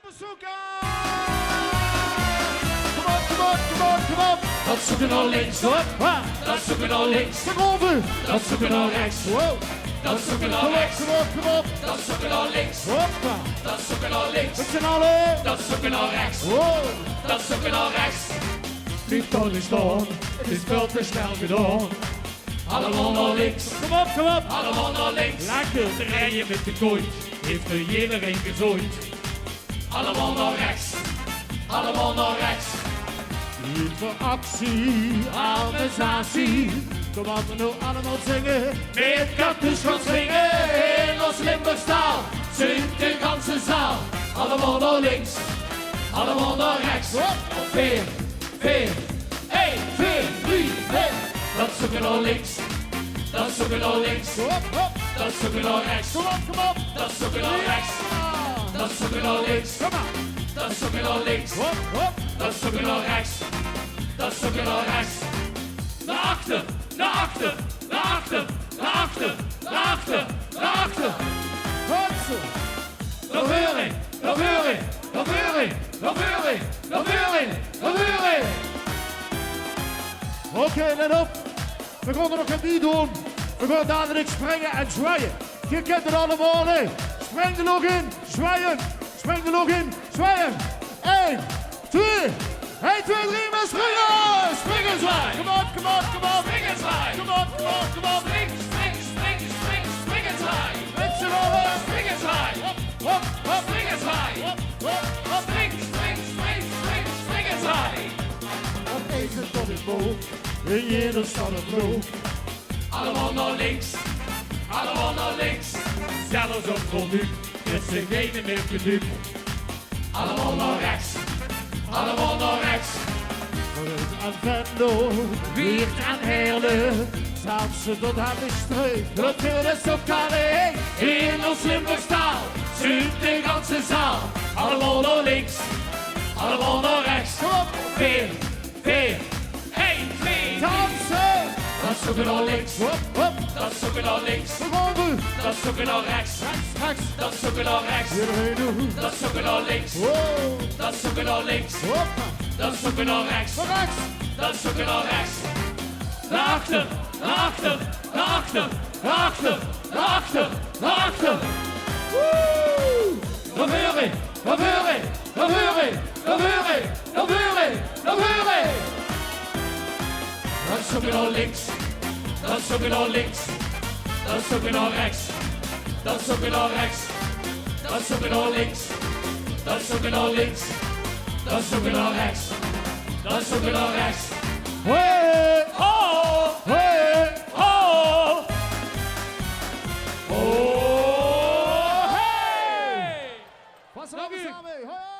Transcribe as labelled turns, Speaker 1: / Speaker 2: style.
Speaker 1: Bazooka! Kom op, kom op, kom op, kom op!
Speaker 2: Dat zoeken naar links,
Speaker 1: Hoppa!
Speaker 2: dat zoeken naar links,
Speaker 1: De golven!
Speaker 2: dat zoeken naar rechts,
Speaker 1: Wow!
Speaker 2: dat zoeken naar
Speaker 1: Kom op,
Speaker 2: rechts,
Speaker 1: kom op, kom op!
Speaker 2: dat zoeken naar links,
Speaker 1: Hoppa!
Speaker 2: dat zoeken naar links,
Speaker 1: Met z'n allen!
Speaker 2: dat zoeken naar rechts,
Speaker 1: Wow!
Speaker 2: dat zoeken naar rechts. Niet kan niet staan, het is veel te snel gedaan. Allemaal naar links,
Speaker 1: Kom op, kom op!
Speaker 2: allemaal naar links.
Speaker 1: Lekker!
Speaker 2: De rijden met de kooi, heeft er iedereen gezooid. Allemaal naar rechts, allemaal naar rechts.
Speaker 1: Interactie, harmonisatie. Kom op, we nu allemaal zingen.
Speaker 2: Met cactus gaan zingen in ons Limburgstaal. Zingt de ganse zaal. Allemaal naar links, allemaal naar rechts.
Speaker 1: Hop.
Speaker 2: Op 4, 4, 1, 4, 3, 4. Dat zoeken naar links, dat zoeken naar links.
Speaker 1: Hop, hop!
Speaker 2: Dat zoeken naar rechts,
Speaker 1: Kom op, kom op!
Speaker 2: dat zoeken naar rechts.
Speaker 1: Ja.
Speaker 2: Dat zoeken naar links,
Speaker 1: Kom maar!
Speaker 2: dat zoeken naar links.
Speaker 1: Hop, hop!
Speaker 2: Dat zoeken naar rechts, dat zoeken naar rechts. Naar achter, naar achter, naar achter, naar achter, naar achter, naar achter.
Speaker 1: Hopsa!
Speaker 2: Naar voren, naar voren, naar voren, naar voren, naar voren, naar voren.
Speaker 1: Oké, let op. We gaan er nog een niet doen. We gaan dadelijk springen en zwaaien. Je kent het allemaal, hè. Spring er nog in, zwaaien. Spring er nog in, zwaaien. 1, 2, 1, 2, 3, maar springen!
Speaker 2: Springen, zwaai.
Speaker 1: Kom op, kom op, kom op.
Speaker 2: Springen, zwaai.
Speaker 1: Kom op, kom op, kom op.
Speaker 2: Spring, spring, spring, spring, springen, zwaai.
Speaker 1: Met z'n allen.
Speaker 2: Springen, zwaai.
Speaker 1: Hop, hop,
Speaker 2: Springen, zwaai.
Speaker 1: hop, hop, hop.
Speaker 2: Spring, spring, spring, spring, springen, zwaai.
Speaker 1: Op eten tot het boog. In jeder stad het droog.
Speaker 2: Allemaal naar links, allemaal naar links. Zelfs op Ronduc, met z'n genen met geduc. Allemaal naar rechts, allemaal naar rechts.
Speaker 1: Vanuit aan Venlo,
Speaker 2: Wiert en Heerlen,
Speaker 1: staat ze tot aan de streep.
Speaker 2: dat is op carré. In ons Limburgstaal, zingt de ganse zaal. Allemaal naar links, allemaal naar rechts.
Speaker 1: Kom op,
Speaker 2: 4, 4, 1, 2,
Speaker 1: dansen!
Speaker 2: dat zoeken naar links,
Speaker 1: Hop, hop,
Speaker 2: dat zoeken naar links.
Speaker 1: de golven.
Speaker 2: Dat zoeken naar rechts,
Speaker 1: Rechts,
Speaker 2: dat zoeken naar rechts.
Speaker 1: iedereen doet.
Speaker 2: Dat zoeken naar links,
Speaker 1: Wow,
Speaker 2: dat zoeken naar links.
Speaker 1: hoppa,
Speaker 2: Dat zoeken naar rechts,
Speaker 1: naar rechts.
Speaker 2: dat zoeken naar rechts. Naar achter, naar achter, naar achter, naar achter, naar achter, naar achter.
Speaker 1: Woe!
Speaker 2: Naar voren, naar voren, naar voren, naar voren, naar voren, naar voren. Dat zoeken naar links, dat zoeken naar links. Dat zoeken naar rechts, dat zoeken naar rechts. Dat zoeken naar links, dat zoeken naar links. Dat zoeken naar rechts, dat zoeken naar rechts.
Speaker 1: Hey,
Speaker 2: Oh,
Speaker 1: hey,
Speaker 2: oh, oh,
Speaker 1: hey!
Speaker 2: hey!
Speaker 1: Pas er allemaal samen, hey!